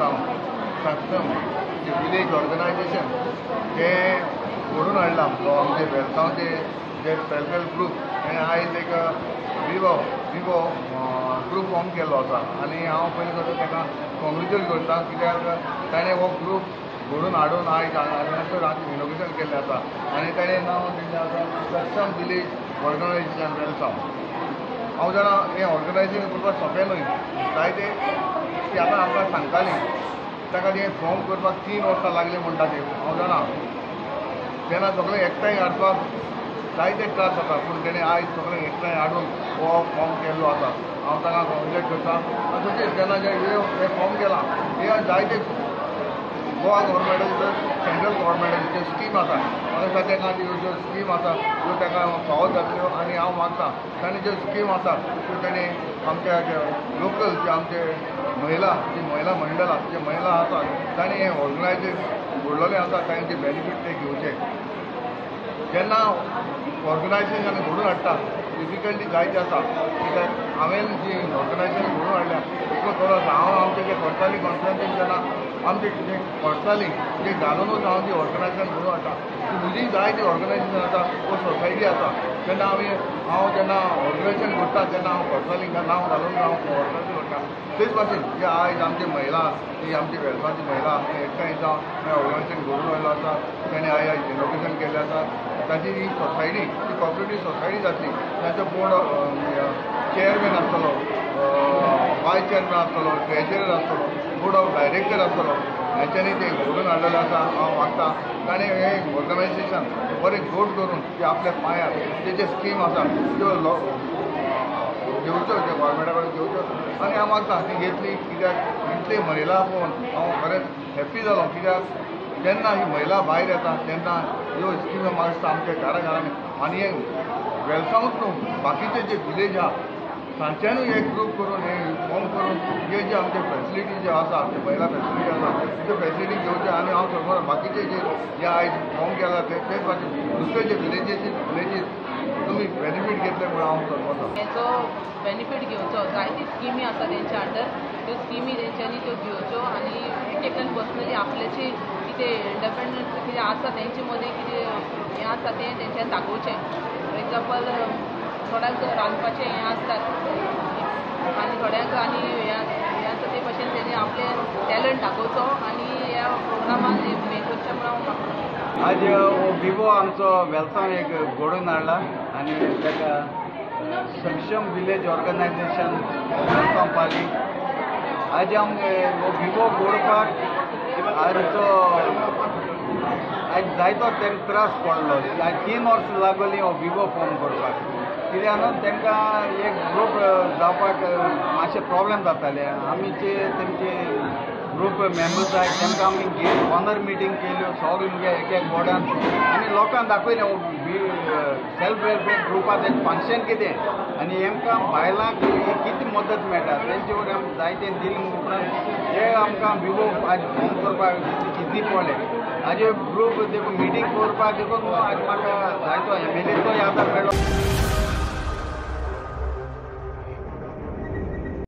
वेलसांव सक्षम जे village organisation जे घडून हाडला आमचे वेलसांवचे जे सेल्फ हेल्प ग्रुप हे आयज एक विवो ग्रुप फॉर्म केल्लो आसा आनी हांव पयलीं कसो ताका कॉंग्रेच्युलेट करता कित्याक ताणें हो ग्रुप घडून हाडून आयज हांगासर इनोग्रेशन केल्लें आसा आनी ताणें नांव दिल्लें आसा सक्षम विलेज ऑर्गनायजेशन वेलसांव। हांव जाणा हें ऑर्गनायजेशन करपाक सोंपें न्हय जायते ती आतां आमकां सांगतालीं ताका तें फॉर्म करपाक 3 वर्सां लागलीं म्हणटा ती हांव जाणा तेन्ना सगळें एकठांय हाडपाक जायते त्रास जाता पूण तेणें आयज सगळें एकठांय हाडून हो फॉर्म केल्लो आसा हांव ताका कॉंग्रेच्युलेट करता। तशेंच तेन्ना जे हे फॉर्म केलां हे जायते गोवा गव्हर्मेंटाच्यो सेंट्रल गव्हर्मेंटाच्यो स्कीम आसा म्हाका दिसता ताका ह्यो स्कीम आसा त्यो ताका फावो जातल्यो आनी हांव मागता ताणें ज्यो स्कीम आसा त्यो ताणें आमच्या लोकल जे आमचे महिला मंडळ जे महिला आसा ताणें हें ऑर्गनायजेशन घडलेलें आसा तांचे बेनिफीट ते घेवचे। जेन्ना ऑर्गनायजेशन घडून हाडटा डिफिकल्टी जायती आसा कित्याक हांवें जी ऑर्गनायजेशन घडून हाडल्या तितलो थोडो हांव आमचे जे कोर्साली कॉन्फरन्सीन जेन्ना आमचे जे कोर्साली जे घालूनच हांव जी ऑर्गनायजेशन घडून हाडटा ती म्हजी जायती ऑर्गनायजेशन आसा वो सोसायटी आसा तेन्ना हांव जेन्ना ऑर्गनायजेशन करता तेन्ना हांव कोर्सालींक नांव घालून हांव ऑर्गनायजेशन करता तेच भाशेन जे आयज आमचे महिला जी आमची वेलसांवची महिला एकठांय जावन हें ऑर्गनायजेशन घडून हाडलें आसा तेणें आयज इनोग्रेशन केल्लें आसा ताची ही सोसायटी ती कॉपरेटीव सोसायटी जातली ताचो बोर्ड चेअरमॅन आसतलो वायस चेअरमॅन आसतलो ट्रेजरर आसतलो बोर्ड ऑफ डायरेक्टर आसतलो हेंच्यांनी ते घडून हाडलेलें आसा हांव मागता ताणें हें ऑर्गनायजेशन बरें घट करून ते आपल्या पांयार जे स्कीम आसा त्यो घेवच्यो जे गोवोरमेंटा कडेन घेवच्यो आनी हांव मागता ती घेतली कित्याक इतली महिला पळोवन हांव खरेंच हॅप्पी जालो कित्याक जेन्ना ही महिला भायर येता तेन्ना ह्यो स्किमी म्हाका दिसता आमच्या घरांनी आनी हे वेलसांवच न्हू बाकीचे जे विलेज आहा तांच्यानूय एक ग्रूप करून हे फॉर्म करून हे जे आमचे फॅसिलिटी जे आसा जे महिला फॅसिलिटी आसा त्यो फॅसिलिटी घेवचे आनी हांव सांगता बाकीचे जे आयज फॉर्म केला तेच बाकी दुसरे जे विलेजीस तुमी बेनिफीट घेतले म्हणून हांव सांगता हेचो बेनिफीट घेवचो जायती स्किमी आसा तेंच्या अंडर त्यो स्किमी तेंच्यांनी त्यो घेवच्यो आनी टेकन पर्सनली आपल्याची कितें इंडिपेंडंट कितें आसा तेंचे मदीं कितें हें आसा तें तेंच्यान दाखोवचें फॉर एग्जांपल थोड्यांक रांदपाचें हें आसतात आनी थोड्यांक आनी हें आसा ते भाशेन तेणी आपलें टॅलंट दाखोवचो आनी ह्या प्रोग्रामान हें करचें म्हणून हांव मागता। आज विवो आमचो वेलसांव एक घडोवन हाडला आनी ताका सक्षम विलेज ऑर्गनायजेशन वेलसांव पाली आज आमकां विवो घडोवपाक आजचो आज जायतो तांकां त्रास पडलो आज 3 वर्सां लागली हो विवो फॉर्म करपाक कित्याक न्हू तांकां एक ग्रूप जावपाक मातशें प्रॉब्लेम जाताले आमीचे तेंचे ग्रूप मेंबर्स आहाय तांकां आमी घेवन ऑनर मिटींग केल्यो सगळे मुगे एक बोर्डान आनी लोकांक दाखयलें सेल्फ वेलफेअर ग्रुपाचें फंक्शन कितें आनी हेंकां बायलांक कितें मदत मेळटा तेंचे वयर आमकां जायतें दिलें उपरांत हे आमकां विवो आज फॉर्म करपाक इजी पडलें हाजे ग्रूप देखून मिटींग करपाक देखून आज म्हाका जायतो MLAचोय आदार मेळ्ळो।